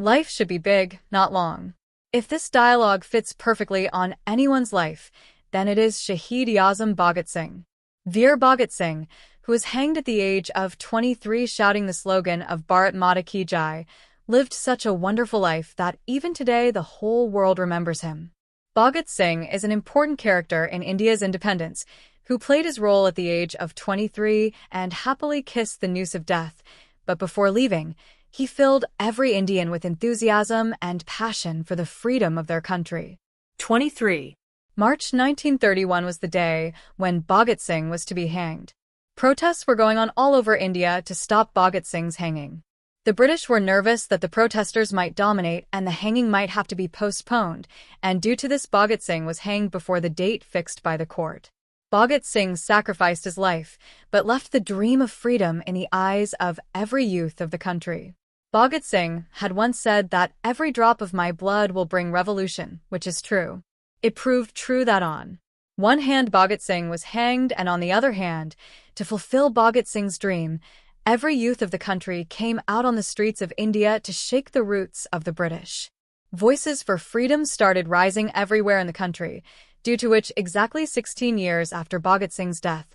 Life should be big, not long. If this dialogue fits perfectly on anyone's life, then it is Shahid-e-Azam Bhagat Singh. Veer Bhagat Singh, who was hanged at the age of 23 shouting the slogan of Bharat Mata Ki Jai, lived such a wonderful life that even today the whole world remembers him. Bhagat Singh is an important character in India's independence, who played his role at the age of 23 and happily kissed the noose of death, but before leaving, he filled every Indian with enthusiasm and passion for the freedom of their country. 23. March 1931 was the day when Bhagat Singh was to be hanged. Protests were going on all over India to stop Bhagat Singh's hanging. The British were nervous that the protesters might dominate and the hanging might have to be postponed, and due to this Bhagat Singh was hanged before the date fixed by the court. Bhagat Singh sacrificed his life, but left the dream of freedom in the eyes of every youth of the country. Bhagat Singh had once said that every drop of my blood will bring revolution, which is true. It proved true that on one hand Bhagat Singh was hanged and on the other hand, to fulfill Bhagat Singh's dream, every youth of the country came out on the streets of India to shake the roots of the British. Voices for freedom started rising everywhere in the country, due to which exactly 16 years after Bhagat Singh's death,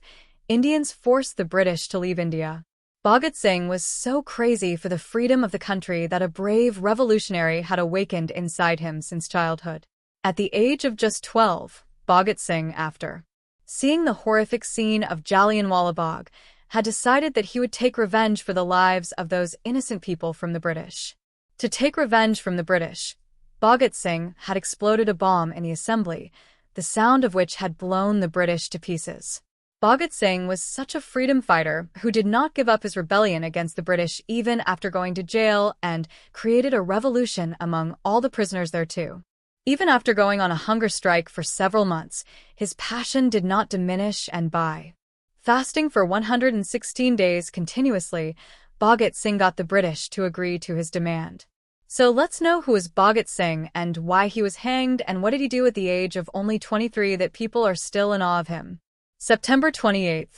Indians forced the British to leave India. Bhagat Singh was so crazy for the freedom of the country that a brave revolutionary had awakened inside him since childhood. At the age of just 12, Bhagat Singh, after seeing the horrific scene of Jallianwala Bagh, had decided that he would take revenge for the lives of those innocent people from the British. To take revenge from the British, Bhagat Singh had exploded a bomb in the assembly, the sound of which had blown the British to pieces. Bhagat Singh was such a freedom fighter who did not give up his rebellion against the British even after going to jail and created a revolution among all the prisoners there too. Even after going on a hunger strike for several months, his passion did not diminish, and by fasting for 116 days continuously, Bhagat Singh got the British to agree to his demand. So let's know who is Bhagat Singh and why he was hanged and what did he do at the age of only 23 that people are still in awe of him. September 28,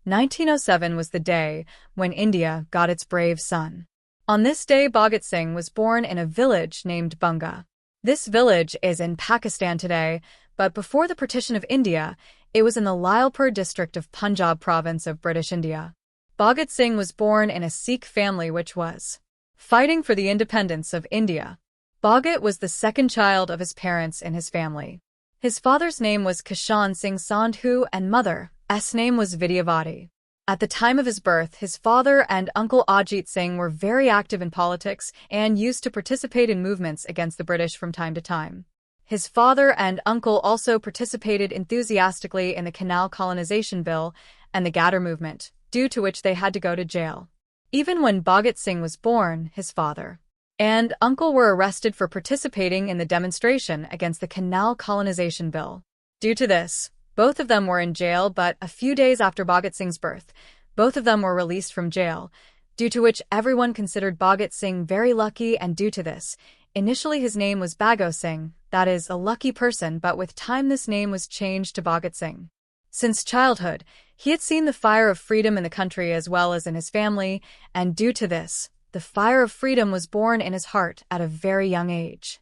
1907 was the day when India got its brave son. On this day, Bhagat Singh was born in a village named Bunga. This village is in Pakistan today, but before the partition of India, it was in the Lyalpur district of Punjab province of British India. Bhagat Singh was born in a Sikh family which was fighting for the independence of India. Bhagat was the second child of his parents in his family. His father's name was Kishan Singh Sandhu and mother's name was Vidyavati. At the time of his birth, his father and uncle Ajit Singh were very active in politics and used to participate in movements against the British from time to time. His father and uncle also participated enthusiastically in the Canal Colonization Bill and the Gadar movement, due to which they had to go to jail. Even when Bhagat Singh was born, his father and uncle were arrested for participating in the demonstration against the Canal Colonization Bill. Due to this, both of them were in jail, but a few days after Bhagat Singh's birth, both of them were released from jail, due to which everyone considered Bhagat Singh very lucky, and due to this, initially his name was Bhagat Singh, that is, a lucky person, but with time this name was changed to Bhagat Singh. Since childhood, he had seen the fire of freedom in the country as well as in his family, and due to this, the fire of freedom was born in his heart at a very young age.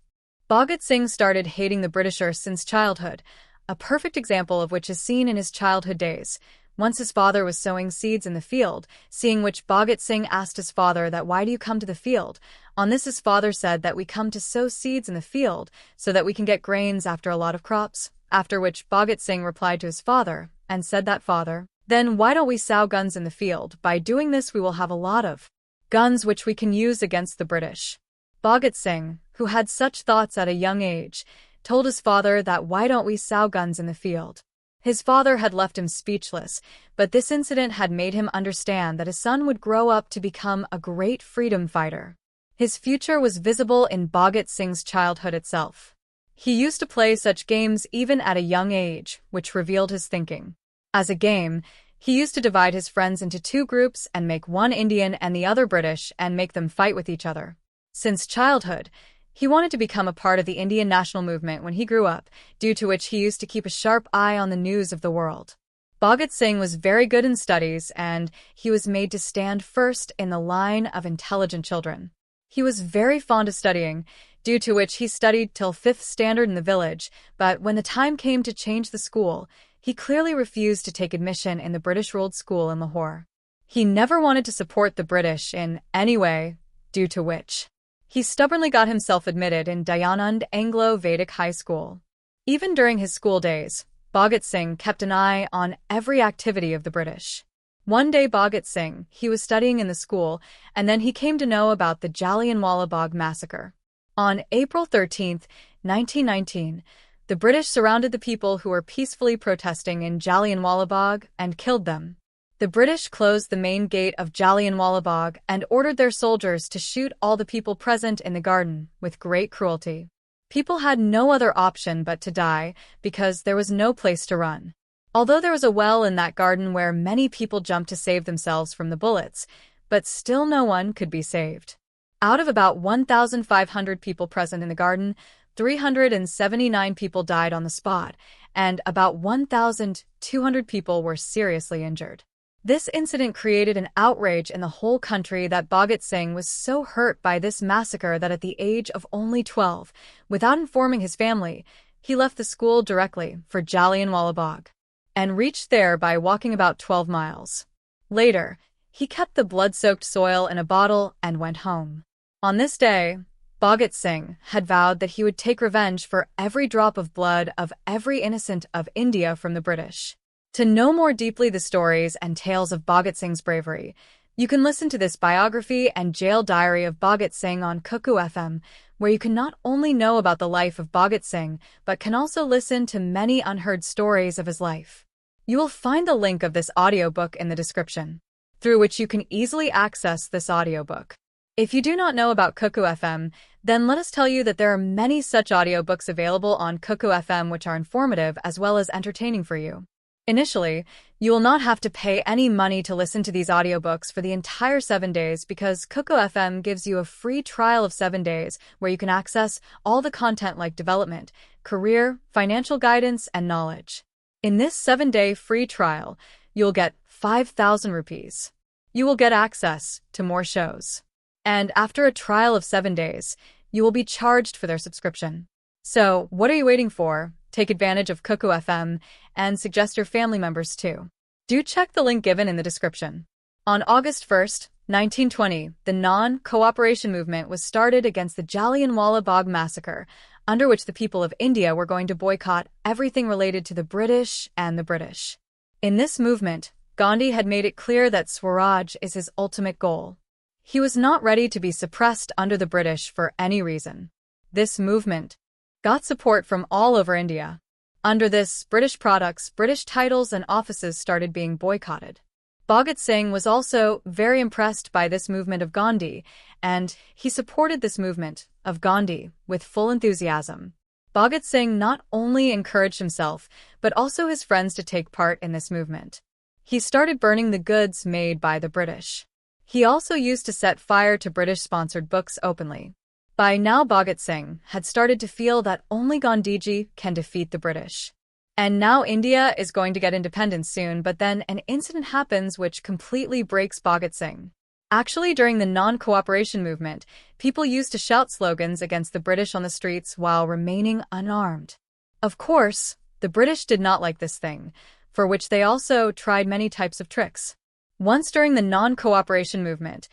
Bhagat Singh started hating the Britishers since childhood, a perfect example of which is seen in his childhood days. Once his father was sowing seeds in the field, seeing which Bhagat Singh asked his father that why do you come to the field? On this his father said that we come to sow seeds in the field so that we can get grains after a lot of crops, after which Bhagat Singh replied to his father and said that father, then why don't we sow guns in the field? By doing this we will have a lot of guns which we can use against the British. Bhagat Singh, who had such thoughts at a young age, told his father that why don't we sow guns in the field? His father had left him speechless, but this incident had made him understand that his son would grow up to become a great freedom fighter. His future was visible in Bhagat Singh's childhood itself. He used to play such games even at a young age, which revealed his thinking. As a game, he used to divide his friends into two groups and make one Indian and the other British and make them fight with each other. Since childhood, he wanted to become a part of the Indian national movement when he grew up, due to which he used to keep a sharp eye on the news of the world. Bhagat Singh was very good in studies and he was made to stand first in the line of intelligent children. He was very fond of studying, due to which he studied till 5th standard in the village, but when the time came to change the school, he clearly refused to take admission in the British-ruled school in Lahore. He never wanted to support the British in any way, due to which he stubbornly got himself admitted in Dayanand Anglo-Vedic High School. Even during his school days, Bhagat Singh kept an eye on every activity of the British. One day Bhagat Singh, he was studying in the school, and then he came to know about the Jallianwala Bagh massacre. On April 13, 1919, the British surrounded the people who were peacefully protesting in Jallianwala Bagh and killed them. The British closed the main gate of Jallianwala Bagh and ordered their soldiers to shoot all the people present in the garden with great cruelty. People had no other option but to die because there was no place to run. Although there was a well in that garden where many people jumped to save themselves from the bullets, but still no one could be saved. Out of about 1,500 people present in the garden, 379 people died on the spot, and about 1,200 people were seriously injured. This incident created an outrage in the whole country that Bhagat Singh was so hurt by this massacre that at the age of only 12, without informing his family, he left the school directly for Jallianwala Bagh and reached there by walking about 12 miles. Later, he kept the blood-soaked soil in a bottle and went home. On this day, Bhagat Singh had vowed that he would take revenge for every drop of blood of every innocent of India from the British. To know more deeply the stories and tales of Bhagat Singh's bravery, you can listen to this biography and jail diary of Bhagat Singh on Cuckoo FM, where you can not only know about the life of Bhagat Singh, but can also listen to many unheard stories of his life. You will find the link of this audiobook in the description, through which you can easily access this audiobook. If you do not know about Cuckoo FM, then let us tell you that there are many such audiobooks available on Cuckoo FM which are informative as well as entertaining for you. Initially, you will not have to pay any money to listen to these audiobooks for the entire 7 days because Cuckoo FM gives you a free trial of 7 days where you can access all the content like development, career, financial guidance, and knowledge. In this 7-day free trial, you'll get 5,000 rupees. You will get access to more shows. And after a trial of 7 days, you will be charged for their subscription. So, what are you waiting for? Take advantage of Cuckoo FM and suggest your family members too. Do check the link given in the description. On August 1st, 1920, the non-cooperation movement was started against the Jallianwala Bagh massacre, under which the people of India were going to boycott everything related to the British and the British. In this movement, Gandhi had made it clear that Swaraj is his ultimate goal. He was not ready to be suppressed under the British for any reason. This movement got support from all over India. Under this, British products, British titles and offices started being boycotted. Bhagat Singh was also very impressed by this movement of Gandhi, and he supported this movement of Gandhi with full enthusiasm. Bhagat Singh not only encouraged himself, but also his friends to take part in this movement. He started burning the goods made by the British. He also used to set fire to British-sponsored books openly. By now, Bhagat Singh had started to feel that only Gandhiji can defeat the British. And now India is going to get independence soon, but then an incident happens which completely breaks Bhagat Singh. Actually, during the non-cooperation movement, people used to shout slogans against the British on the streets while remaining unarmed. Of course, the British did not like this thing, for which they also tried many types of tricks. Once during the non-cooperation movement,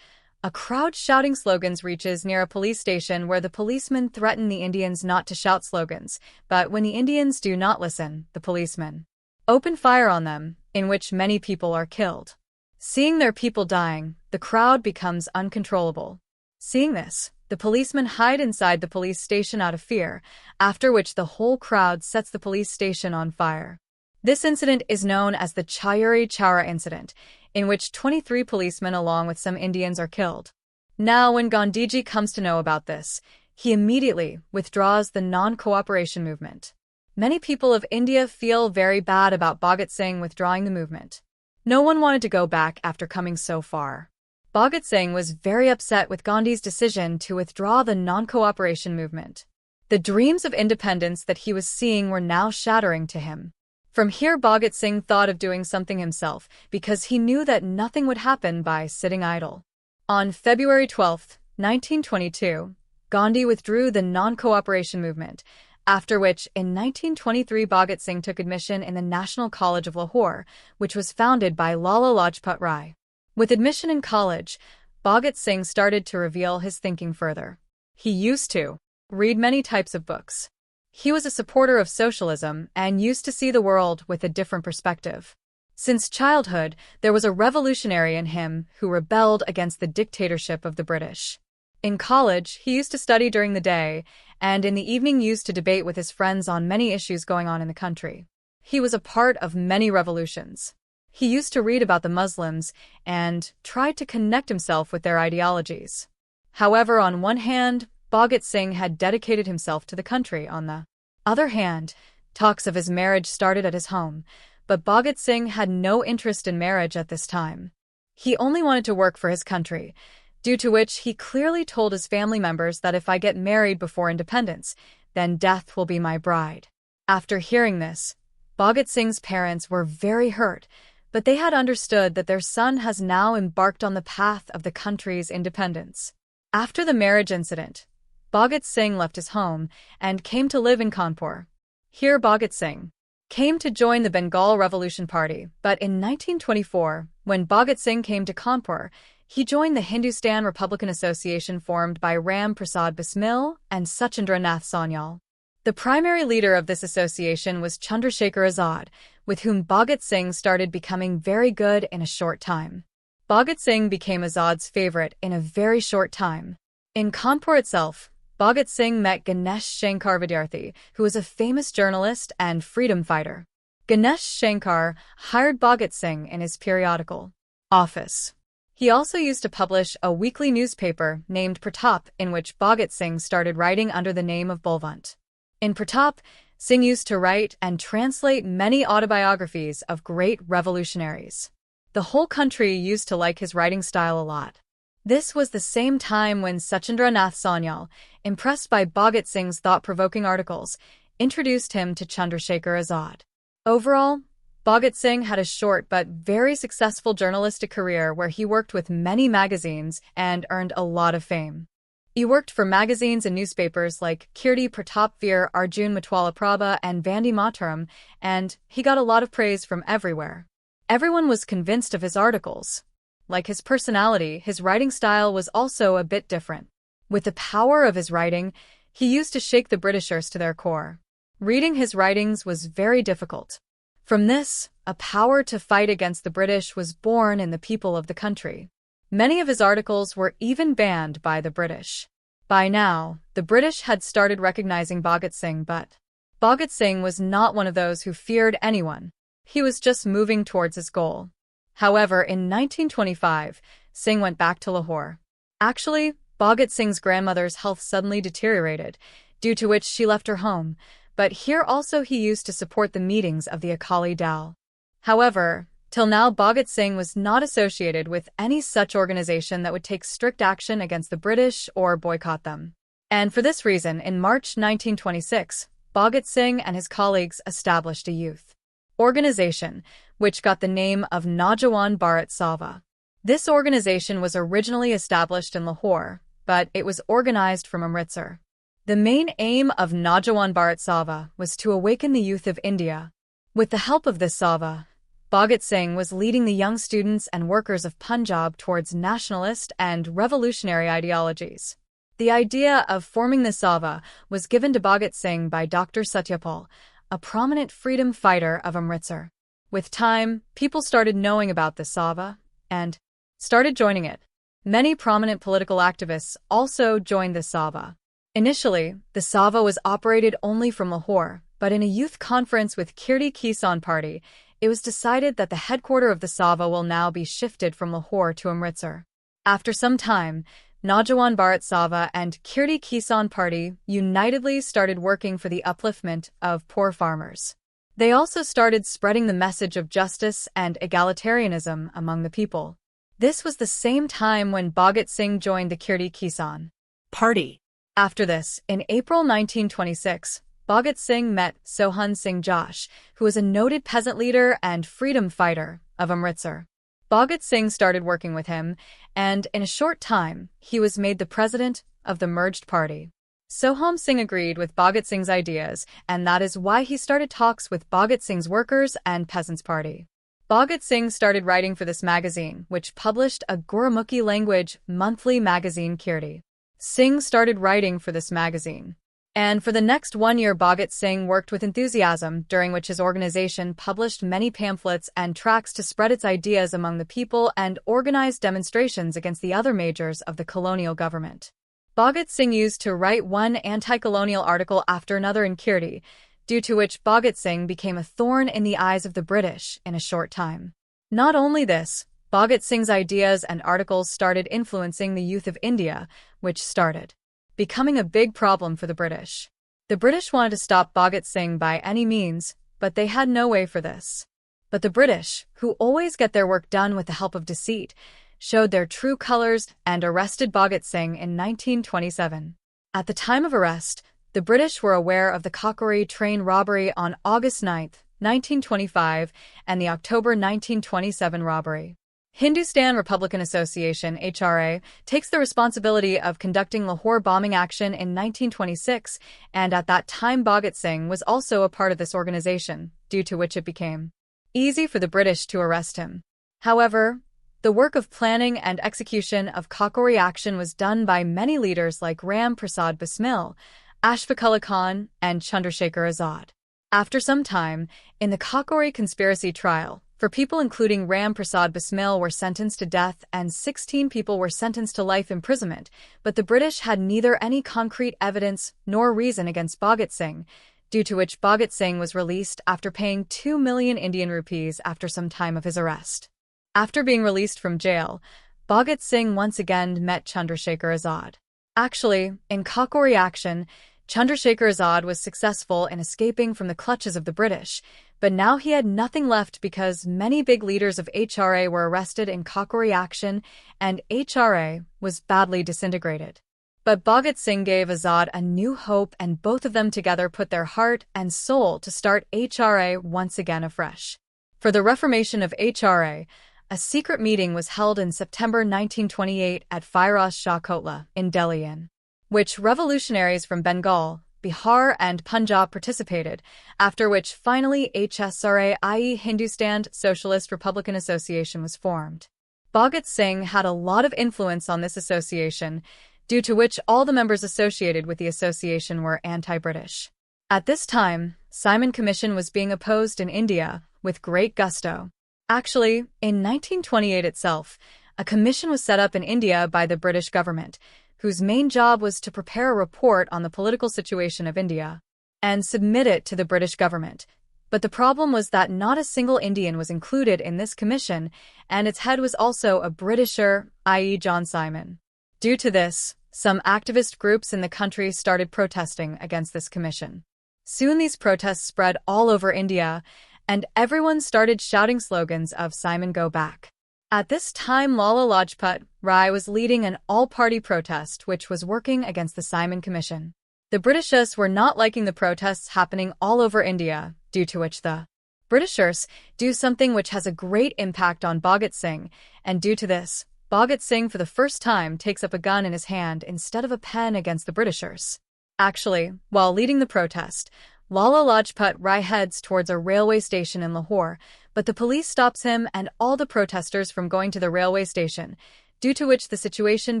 a crowd shouting slogans reaches near a police station where the policemen threaten the Indians not to shout slogans, but when the Indians do not listen, the policemen open fire on them, in which many people are killed. Seeing their people dying, the crowd becomes uncontrollable. Seeing this, the policemen hide inside the police station out of fear, after which the whole crowd sets the police station on fire. This incident is known as the Chayuri Chowra incident, in which 23 policemen along with some Indians are killed. Now, when Gandhiji comes to know about this, he immediately withdraws the non-cooperation movement. Many people of India feel very bad about Bhagat Singh withdrawing the movement. No one wanted to go back after coming so far. Bhagat Singh was very upset with Gandhi's decision to withdraw the non-cooperation movement. The dreams of independence that he was seeing were now shattering to him. From here, Bhagat Singh thought of doing something himself because he knew that nothing would happen by sitting idle. On February 12, 1922, Gandhi withdrew the non-cooperation movement, after which, in 1923, Bhagat Singh took admission in the National College of Lahore, which was founded by Lala Lajpat Rai. With admission in college, Bhagat Singh started to reveal his thinking further. He used to read many types of books. He was a supporter of socialism and used to see the world with a different perspective. Since childhood, there was a revolutionary in him who rebelled against the dictatorship of the British. In college, he used to study during the day, and in the evening used to debate with his friends on many issues going on in the country. He was a part of many revolutions. He used to read about the Muslims and tried to connect himself with their ideologies. However, on one hand, Bhagat Singh had dedicated himself to the country. On the other hand, talks of his marriage started at his home, but Bhagat Singh had no interest in marriage at this time. He only wanted to work for his country, due to which he clearly told his family members that if I get married before independence, then death will be my bride. After hearing this, Bhagat Singh's parents were very hurt, but they had understood that their son has now embarked on the path of the country's independence. After the marriage incident, Bhagat Singh left his home and came to live in Kanpur. Here Bhagat Singh came to join the Bengal Revolution Party, but in 1924, when Bhagat Singh came to Kanpur, he joined the Hindustan Republican Association formed by Ram Prasad Bismil and Sachendra Nath Sanyal. The primary leader of this association was Chandrasekhar Azad, with whom Bhagat Singh started becoming very good in a short time. Bhagat Singh became Azad's favorite in a very short time. In Kanpur itself, Bhagat Singh met Ganesh Shankar Vidyarthi, who was a famous journalist and freedom fighter. Ganesh Shankar hired Bhagat Singh in his periodical office. He also used to publish a weekly newspaper named Pratap, in which Bhagat Singh started writing under the name of Balwant. In Pratap, Singh used to write and translate many autobiographies of great revolutionaries. The whole country used to like his writing style a lot. This was the same time when Sachendra Nath Sanyal, impressed by Bhagat Singh's thought-provoking articles, introduced him to Chandrasekhar Azad. Overall, Bhagat Singh had a short but very successful journalistic career where he worked with many magazines and earned a lot of fame. He worked for magazines and newspapers like Kirti Pratap Veer, Arjun Matwala Prabha, and Vande Mataram, and he got a lot of praise from everywhere. Everyone was convinced of his articles. Like his personality, his writing style was also a bit different. With the power of his writing, he used to shake the Britishers to their core. Reading his writings was very difficult. From this, a power to fight against the British was born in the people of the country. Many of his articles were even banned by the British. By now, the British had started recognizing Bhagat Singh, but Bhagat Singh was not one of those who feared anyone. He was just moving towards his goal. However, in 1925, Singh went back to Lahore. Actually, Bhagat Singh's grandmother's health suddenly deteriorated, due to which she left her home, but here also he used to support the meetings of the Akali Dal. However, till now Bhagat Singh was not associated with any such organization that would take strict action against the British or boycott them. And for this reason, in March 1926, Bhagat Singh and his colleagues established a youth organization, which got the name of Naujawan Bharat Sabha. This organization was originally established in Lahore, but it was organized from Amritsar. The main aim of Naujawan Bharat Sabha was to awaken the youth of India. With the help of this Sabha, Bhagat Singh was leading the young students and workers of Punjab towards nationalist and revolutionary ideologies. The idea of forming the Sabha was given to Bhagat Singh by Dr. Satyapal, a prominent freedom fighter of Amritsar. With time, people started knowing about the Sabha and started joining it. Many prominent political activists also joined the Sabha. Initially, the Sabha was operated only from Lahore, but in a youth conference with Kirti Kisan Party, it was decided that the headquarters of the Sabha will now be shifted from Lahore to Amritsar. After some time, Naujawan Bharat Sabha and Kirti Kisan Party unitedly started working for the upliftment of poor farmers. They also started spreading the message of justice and egalitarianism among the people. This was the same time when Bhagat Singh joined the Kirti Kisan Party. After this, in April 1926, Bhagat Singh met Sohan Singh Josh, who was a noted peasant leader and freedom fighter of Amritsar. Bhagat Singh started working with him, and in a short time, he was made the president of the merged party. Soham Singh agreed with Bhagat Singh's ideas, and that is why he started talks with Bhagat Singh's Workers' and Peasants' Party. Bhagat Singh started writing for this magazine, which published a Gurumukhi language monthly magazine Kirti. Singh started writing for this magazine. And for the next 1 year, Bhagat Singh worked with enthusiasm, during which his organization published many pamphlets and tracts to spread its ideas among the people and organized demonstrations against the other majors of the colonial government. Bhagat Singh used to write one anti-colonial article after another in Kirti, due to which Bhagat Singh became a thorn in the eyes of the British in a short time. Not only this, Bhagat Singh's ideas and articles started influencing the youth of India, which started becoming a big problem for the British. The British wanted to stop Bhagat Singh by any means, but they had no way for this. But the British, who always get their work done with the help of deceit, showed their true colors and arrested Bhagat Singh in 1927. At the time of arrest, the British were aware of the Kakori train robbery on August 9, 1925, and the October 1927 robbery. Hindustan Republican Association (HRA) takes the responsibility of conducting Lahore bombing action in 1926, and at that time Bhagat Singh was also a part of this organization, due to which it became easy for the British to arrest him. However, the work of planning and execution of Kakori action was done by many leaders like Ram Prasad Bismil, Ashfaq Khan, and Chandrasekhar Azad. After some time, in the Kakori conspiracy trial, for people including Ram Prasad Bismil were sentenced to death and 16 people were sentenced to life imprisonment, but the British had neither any concrete evidence nor reason against Bhagat Singh, due to which Bhagat Singh was released after paying 2 million Indian rupees after some time of his arrest. After being released from jail, Bhagat Singh once again met Chandrasekhar Azad. Actually, in Kakori action, Chandrasekhar Azad was successful in escaping from the clutches of the British, but now he had nothing left because many big leaders of HRA were arrested in Kakori action and HRA was badly disintegrated. But Bhagat Singh gave Azad a new hope and both of them together put their heart and soul to start HRA once again afresh. For the reformation of HRA, a secret meeting was held in September 1928 at Firoz Shah Kotla in Delhi, in which revolutionaries from Bengal, Bihar, and Punjab participated, after which finally HSRA, i.e. Hindustan Socialist Republican Association, was formed. Bhagat Singh had a lot of influence on this association, due to which all the members associated with the association were anti-British. At this time, Simon Commission was being opposed in India with great gusto. Actually, in 1928 itself, a commission was set up in India by the British government, whose main job was to prepare a report on the political situation of India and submit it to the British government. But the problem was that not a single Indian was included in this commission, and its head was also a Britisher, i.e. John Simon. Due to this, some activist groups in the country started protesting against this commission. Soon these protests spread all over India, and everyone started shouting slogans of Simon Go Back. At this time, Lala Lajpat Rai was leading an all-party protest which was working against the Simon Commission. The Britishers were not liking the protests happening all over India, due to which the Britishers do something which has a great impact on Bhagat Singh, and due to this, Bhagat Singh for the first time takes up a gun in his hand instead of a pen against the Britishers. Actually, while leading the protest, Lala Lajpat Rai heads towards a railway station in Lahore, but the police stops him and all the protesters from going to the railway station, due to which the situation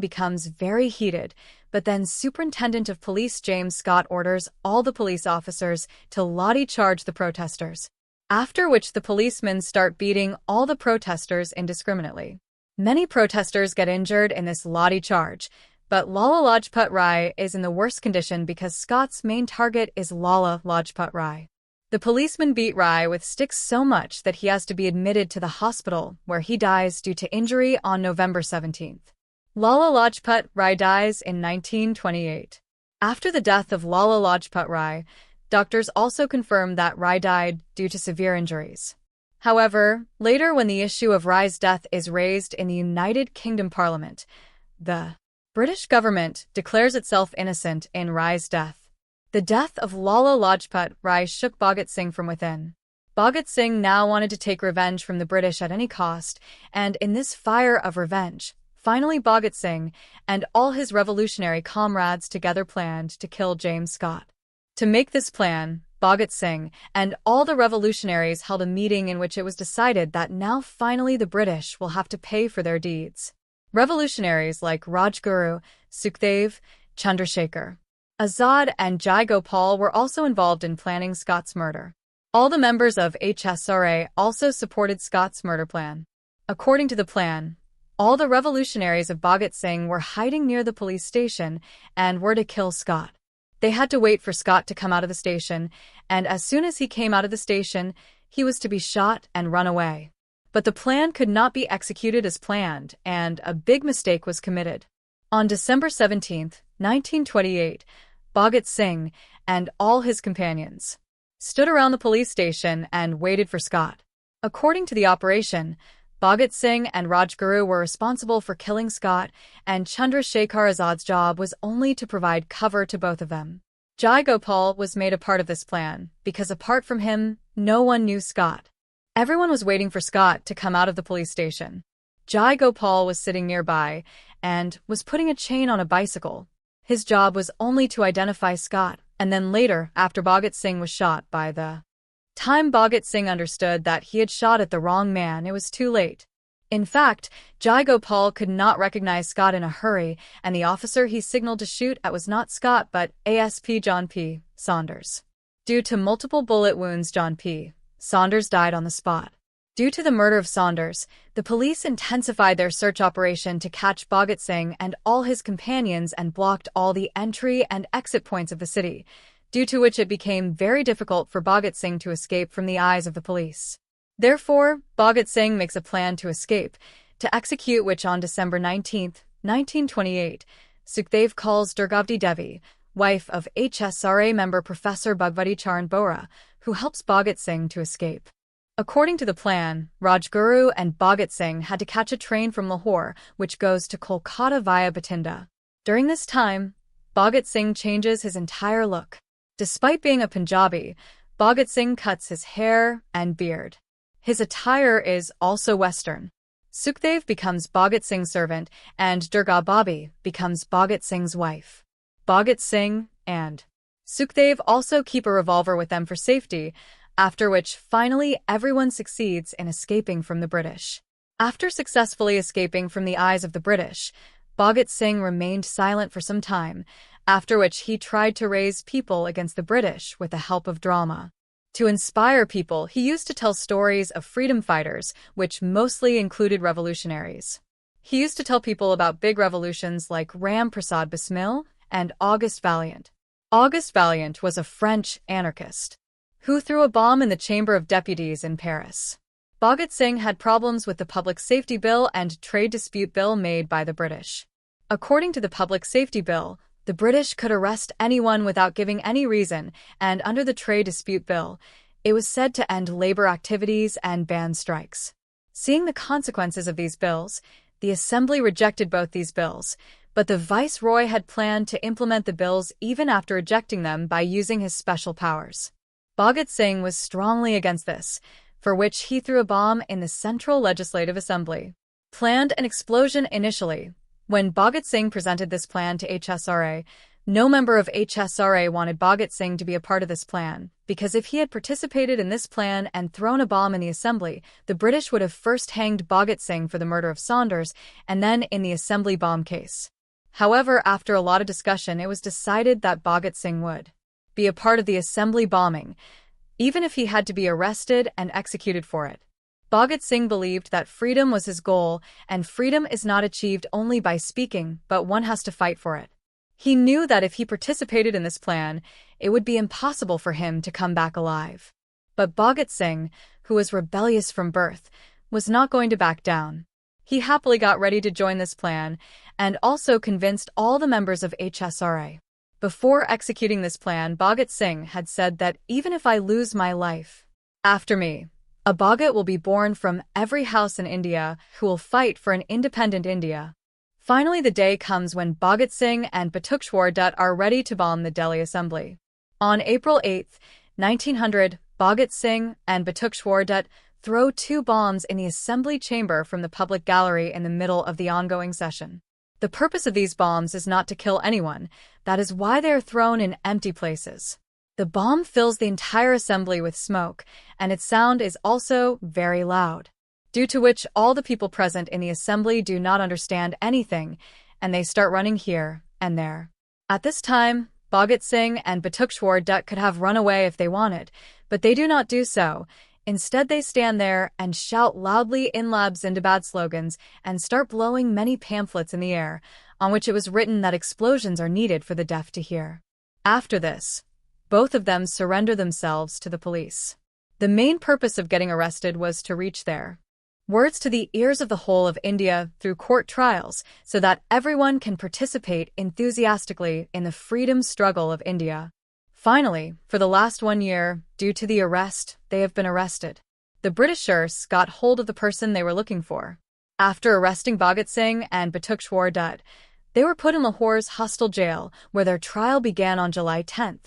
becomes very heated, but then Superintendent of Police James Scott orders all the police officers to lathi charge the protesters, after which the policemen start beating all the protesters indiscriminately. Many protesters get injured in this lathi charge, but Lala Lajpat Rai is in the worst condition because Scott's main target is Lala Lajpat Rai. The policemen beat Rai with sticks so much that he has to be admitted to the hospital, where he dies due to injury on November 17. Lala Lajpat Rai dies in 1928. After the death of Lala Lajpat Rai, doctors also confirmed that Rai died due to severe injuries. However, later when the issue of Rai's death is raised in the United Kingdom Parliament, the British government declares itself innocent in Rai's death. The death of Lala Lajpat Rai shook Bhagat Singh from within. Bhagat Singh now wanted to take revenge from the British at any cost, and in this fire of revenge, finally Bhagat Singh and all his revolutionary comrades together planned to kill James Scott. To make this plan, Bhagat Singh and all the revolutionaries held a meeting in which it was decided that now finally the British will have to pay for their deeds. Revolutionaries like Rajguru, Sukhdev, Chandrasekhar, Azad and Jai Gopal were also involved in planning Scott's murder. All the members of HSRA also supported Scott's murder plan. According to the plan, all the revolutionaries of Bhagat Singh were hiding near the police station and were to kill Scott. They had to wait for Scott to come out of the station, and as soon as he came out of the station, he was to be shot and run away. But the plan could not be executed as planned, and a big mistake was committed. On December 17, 1928, Bhagat Singh and all his companions stood around the police station and waited for Scott. According to the operation, Bhagat Singh and Rajguru were responsible for killing Scott, and Chandrasekhar Azad's job was only to provide cover to both of them. Jai Gopal was made a part of this plan, because apart from him, no one knew Scott. Everyone was waiting for Scott to come out of the police station. Jai Gopal was sitting nearby and was putting a chain on a bicycle. His job was only to identify Scott, and then later, after Bhagat Singh was shot, by the time Bhagat Singh understood that he had shot at the wrong man, it was too late. In fact, Jai Gopal could not recognize Scott in a hurry, and the officer he signaled to shoot at was not Scott but ASP John P. Saunders. Due to multiple bullet wounds, John P. Saunders died on the spot. Due to the murder of Saunders, the police intensified their search operation to catch Bhagat Singh and all his companions and blocked all the entry and exit points of the city, due to which it became very difficult for Bhagat Singh to escape from the eyes of the police. Therefore, Bhagat Singh makes a plan to escape, to execute which on December 19, 1928, Sukhdev calls Durgavati Devi, wife of HSRA member Professor Bhagwati Charan Bohra, who helps Bhagat Singh to escape. According to the plan, Rajguru and Bhagat Singh had to catch a train from Lahore, which goes to Kolkata via Bathinda. During this time, Bhagat Singh changes his entire look. Despite being a Punjabi, Bhagat Singh cuts his hair and beard. His attire is also Western. Sukhdev becomes Bhagat Singh's servant, and Durga Babi becomes Bhagat Singh's wife. Bhagat Singh and Sukhdev also keep a revolver with them for safety, after which finally everyone succeeds in escaping from the British. After successfully escaping from the eyes of the British, Bhagat Singh remained silent for some time, after which he tried to raise people against the British with the help of drama. To inspire people, he used to tell stories of freedom fighters, which mostly included revolutionaries. He used to tell people about big revolutions like Ram Prasad Bismil and Auguste Vaillant. Auguste Vaillant was a French anarchist who threw a bomb in the Chamber of Deputies in Paris. Bhagat Singh had problems with the Public Safety Bill and Trade Dispute Bill made by the British. According to the Public Safety Bill, the British could arrest anyone without giving any reason, and under the Trade Dispute Bill, it was said to end labor activities and ban strikes. Seeing the consequences of these bills, the Assembly rejected both these bills, but the Viceroy had planned to implement the bills even after rejecting them by using his special powers. Bhagat Singh was strongly against this, for which he threw a bomb in the Central Legislative Assembly. Planned an explosion initially. When Bhagat Singh presented this plan to HSRA, no member of HSRA wanted Bhagat Singh to be a part of this plan, because if he had participated in this plan and thrown a bomb in the Assembly, the British would have first hanged Bhagat Singh for the murder of Saunders and then in the Assembly bomb case. However, after a lot of discussion, it was decided that Bhagat Singh would be a part of the Assembly bombing, even if he had to be arrested and executed for it. Bhagat Singh believed that freedom was his goal, and freedom is not achieved only by speaking, but one has to fight for it. He knew that if he participated in this plan, it would be impossible for him to come back alive. But Bhagat Singh, who was rebellious from birth, was not going to back down. He happily got ready to join this plan, and also convinced all the members of HSRA. Before executing this plan, Bhagat Singh had said that even if I lose my life, after me, a Bhagat will be born from every house in India who will fight for an independent India. Finally, the day comes when Bhagat Singh and Batukshwar Dutt are ready to bomb the Delhi Assembly. On April 8, 1900, Bhagat Singh and Bhagat Singh throw 2 bombs in the assembly chamber from the public gallery in the middle of the ongoing session. The purpose of these bombs is not to kill anyone. That is why they are thrown in empty places. The bomb fills the entire assembly with smoke, and its sound is also very loud, due to which all the people present in the assembly do not understand anything, and they start running here and there. At this time, Bhagat Singh and Bhagat Singh could have run away if they wanted, but they do not do so. Instead, they stand there and shout loudly Inquilab Zindabad slogans and start blowing many pamphlets in the air, on which it was written that explosions are needed for the deaf to hear. After this, both of them surrender themselves to the police. The main purpose of getting arrested was to reach their words to the ears of the whole of India through court trials, so that everyone can participate enthusiastically in the freedom struggle of India. Finally, for the last 1 year, due to the arrest, they have been arrested. The Britishers got hold of the person they were looking for. After arresting Bhagat Singh and Bhagat Singh, they were put in Lahore's hostel jail, where their trial began on July 10,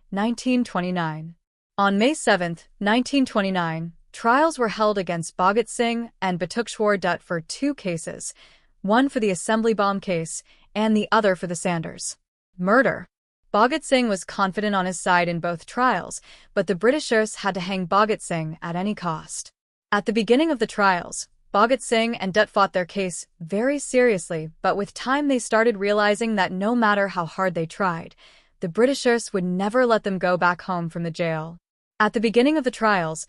1929. On May 7, 1929, trials were held against Bhagat Singh and Bhagat Singh for 2 cases, one for the assembly bomb case and the other for the Sanders murder. Bhagat Singh was confident on his side in both trials, but the Britishers had to hang Bhagat Singh at any cost. At the beginning of the trials, Bhagat Singh and Dutt fought their case very seriously, but with time they started realizing that no matter how hard they tried, the Britishers would never let them go back home from the jail. At the beginning of the trials,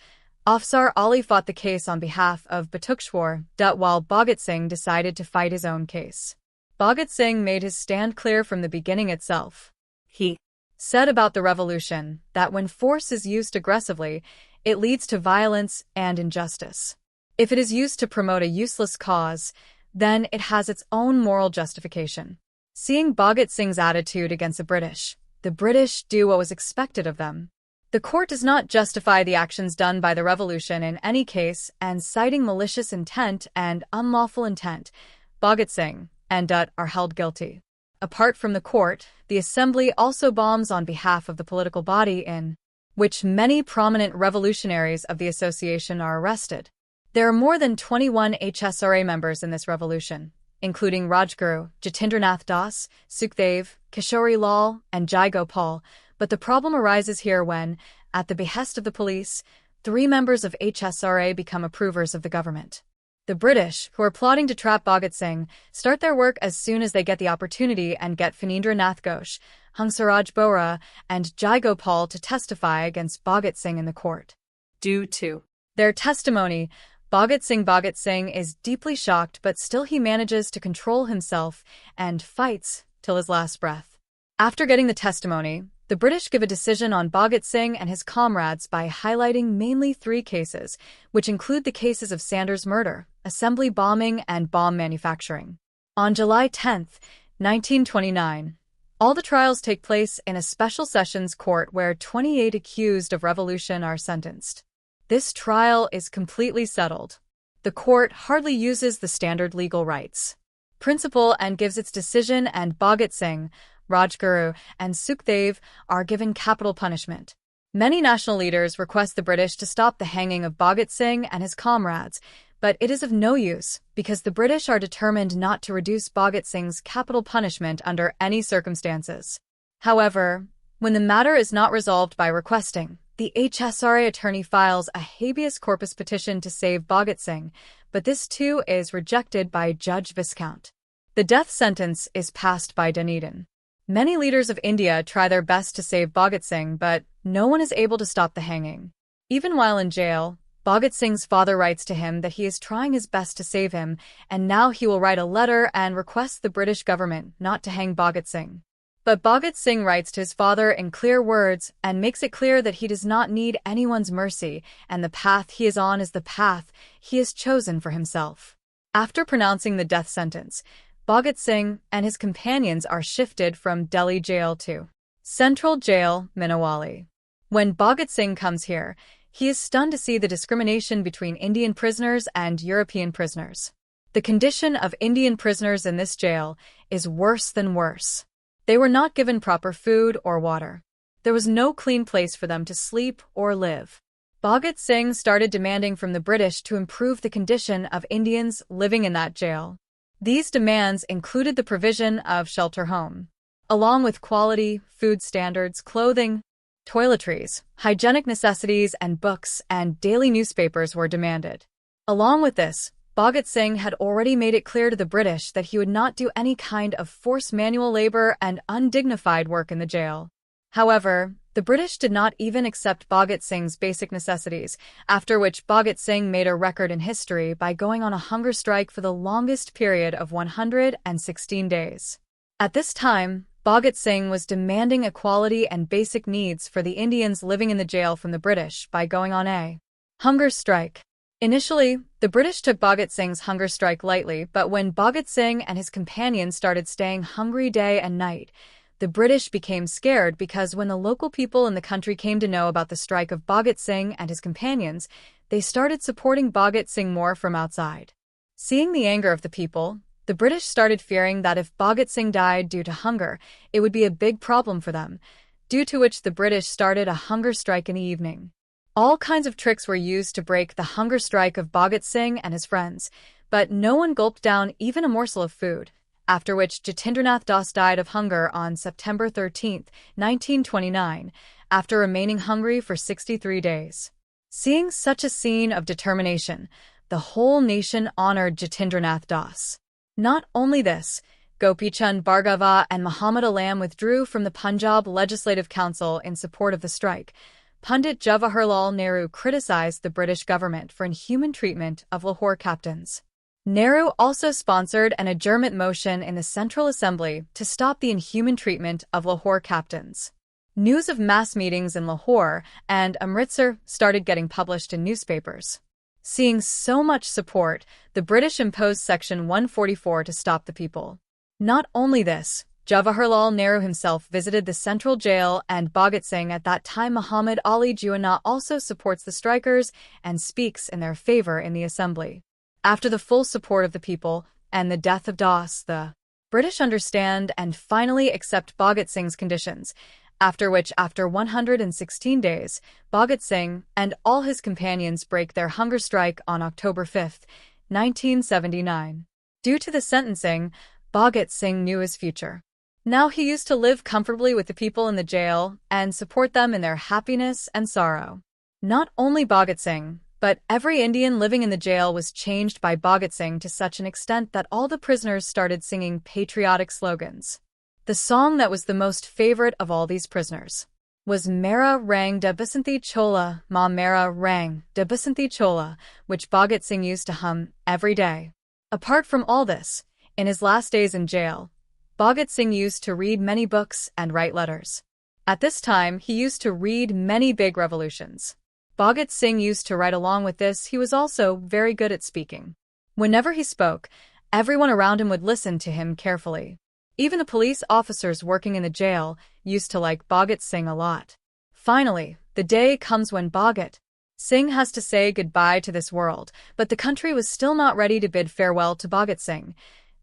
Afsar Ali fought the case on behalf of Bhagat Singh, while Bhagat Singh decided to fight his own case. Bhagat Singh made his stand clear from the beginning itself. He said about the revolution that when force is used aggressively, it leads to violence and injustice. If it is used to promote a useless cause, then it has its own moral justification. Seeing Bhagat Singh's attitude against the British do what was expected of them. The court does not justify the actions done by the revolution in any case, and citing malicious intent and unlawful intent, Bhagat Singh and Dutt are held guilty. Apart from the court, the assembly also bombs on behalf of the political body in which many prominent revolutionaries of the association are arrested. There are more than 21 HSRA members in this revolution, including Rajguru, Jatindranath Das, Sukhdev, Kishori Lal, and Jai Gopal, but the problem arises here when, at the behest of the police, 3 members of HSRA become approvers of the government. The British, who are plotting to trap Bhagat Singh, start their work as soon as they get the opportunity and get Phanindra Nath Ghosh, Hansaraj Bohra, and Jai Gopal to testify against Bhagat Singh in the court. Due to their testimony, Bhagat Singh is deeply shocked, but still he manages to control himself and fights till his last breath. After getting the testimony, the British give a decision on Bhagat Singh and his comrades by highlighting mainly 3 cases, which include the cases of Sanders murder, assembly bombing, and bomb manufacturing. On July 10, 1929, all the trials take place in a special sessions court where 28 accused of revolution are sentenced. This trial is completely settled. The court hardly uses the standard legal rights principle and gives its decision, and Bhagat Singh, Rajguru, and Sukhdev are given capital punishment. Many national leaders request the British to stop the hanging of Bhagat Singh and his comrades, but it is of no use, because the British are determined not to reduce Bhagat Singh's capital punishment under any circumstances. However, when the matter is not resolved by requesting, the HSRA attorney files a habeas corpus petition to save Bhagat Singh, but this too is rejected by Judge Viscount. The death sentence is passed by Dunedin. Many leaders of India try their best to save Bhagat Singh, but no one is able to stop the hanging. Even while in jail, Bhagat Singh's father writes to him that he is trying his best to save him, and now he will write a letter and request the British government not to hang Bhagat Singh. But Bhagat Singh writes to his father in clear words and makes it clear that he does not need anyone's mercy, and the path he is on is the path he has chosen for himself. After pronouncing the death sentence, Bhagat Singh and his companions are shifted from Delhi jail to Central Jail, Minawali. When Bhagat Singh comes here, he is stunned to see the discrimination between Indian prisoners and European prisoners. The condition of Indian prisoners in this jail is worse than worse. They were not given proper food or water. There was no clean place for them to sleep or live. Bhagat Singh started demanding from the British to improve the condition of Indians living in that jail. These demands included the provision of shelter home, along with quality, food standards, clothing, toiletries, hygienic necessities, and books and daily newspapers were demanded. Along with this, Bhagat Singh had already made it clear to the British that he would not do any kind of forced manual labor and undignified work in the jail. However, the British did not even accept Bhagat Singh's basic necessities, after which Bhagat Singh made a record in history by going on a hunger strike for the longest period of 116 days. At this time, Bhagat Singh was demanding equality and basic needs for the Indians living in the jail from the British by going on a hunger strike. Initially, the British took Bhagat Singh's hunger strike lightly, but when Bhagat Singh and his companions started staying hungry day and night, the British became scared because when the local people in the country came to know about the strike of Bhagat Singh and his companions, they started supporting Bhagat Singh more from outside. Seeing the anger of the people, the British started fearing that if Bhagat Singh died due to hunger, it would be a big problem for them, due to which the British started a hunger strike in the evening. All kinds of tricks were used to break the hunger strike of Bhagat Singh and his friends, but no one gulped down even a morsel of food, after which Jatindranath Das died of hunger on September 13, 1929, after remaining hungry for 63 days. Seeing such a scene of determination, the whole nation honored Jatindranath Das. Not only this, Gopi Chand Bhargava and Muhammad Alam withdrew from the Punjab Legislative Council in support of the strike. Pandit Jawaharlal Nehru criticized the British government for inhuman treatment of Lahore captains. Nehru also sponsored an adjournment motion in the Central Assembly to stop the inhuman treatment of Lahore captains. News of mass meetings in Lahore and Amritsar started getting published in newspapers. Seeing so much support, the British imposed Section 144 to stop the people. Not only this, Jawaharlal Nehru himself visited the central jail, and Bhagat Singh at that time Muhammad Ali Jinnah also supports the strikers and speaks in their favor in the assembly. After the full support of the people and the death of Das, the British understand and finally accept Bhagat Singh's conditions, after which, after 116 days, Bhagat Singh and all his companions break their hunger strike on October 5, 1979. Due to the sentencing, Bhagat Singh knew his future. Now he used to live comfortably with the people in the jail and support them in their happiness and sorrow. Not only Bhagat Singh, but every Indian living in the jail was changed by Bhagat Singh to such an extent that all the prisoners started singing patriotic slogans. The song that was the most favorite of all these prisoners was Mera Rang de Basanti Chola, Ma Mera Rang de Basanti Chola, which Bhagat Singh used to hum every day. Apart from all this, in his last days in jail, Bhagat Singh used to read many books and write letters. At this time, he used to read many big revolutions. Bhagat Singh used to write. Along with this, he was also very good at speaking. Whenever he spoke, everyone around him would listen to him carefully. Even the police officers working in the jail used to like Bhagat Singh a lot. Finally, the day comes when Bhagat Singh has to say goodbye to this world, but the country was still not ready to bid farewell to Bhagat Singh,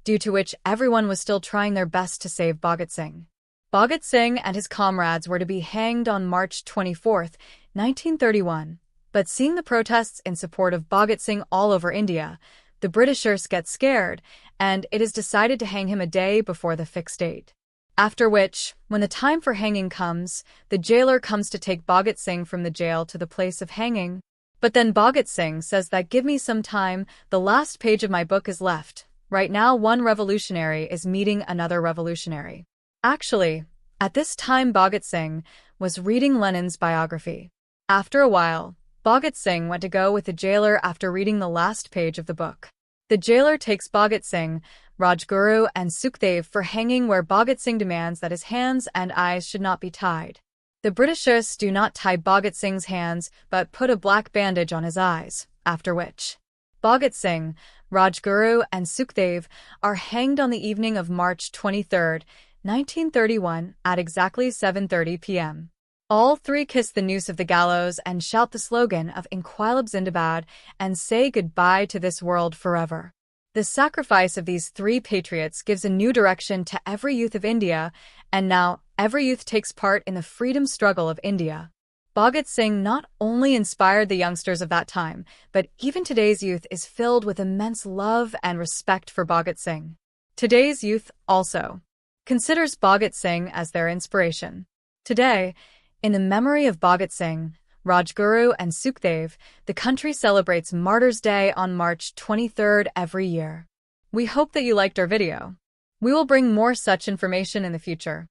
due to which everyone was still trying their best to save Bhagat Singh. Bhagat Singh and his comrades were to be hanged on March 24, 1931, but seeing the protests in support of Bhagat Singh all over India, the Britishers get scared, and it is decided to hang him a day before the fixed date. After which, when the time for hanging comes, the jailer comes to take Bhagat Singh from the jail to the place of hanging. But then Bhagat Singh says that give me some time, the last page of my book is left. Right now one revolutionary is meeting another revolutionary. Actually, at this time Bhagat Singh was reading Lenin's biography. After a while, Bhagat Singh went to go with the jailer after reading the last page of the book. The jailer takes Bhagat Singh, Rajguru and Sukhdev for hanging, where Bhagat Singh demands that his hands and eyes should not be tied. The Britishers do not tie Bhagat Singh's hands but put a black bandage on his eyes, after which Bhagat Singh, Rajguru and Sukhdev are hanged on the evening of March 23, 1931 at exactly 7:30 p.m. All three kiss the noose of the gallows and shout the slogan of Inquilab Zindabad and say goodbye to this world forever. The sacrifice of these three patriots gives a new direction to every youth of India, and now every youth takes part in the freedom struggle of India. Bhagat Singh not only inspired the youngsters of that time, but even today's youth is filled with immense love and respect for Bhagat Singh. Today's youth also considers Bhagat Singh as their inspiration. Today, in the memory of Bhagat Singh, Rajguru and Sukhdev, the country celebrates Martyrs' Day on March 23rd every year. We hope that you liked our video. We will bring more such information in the future.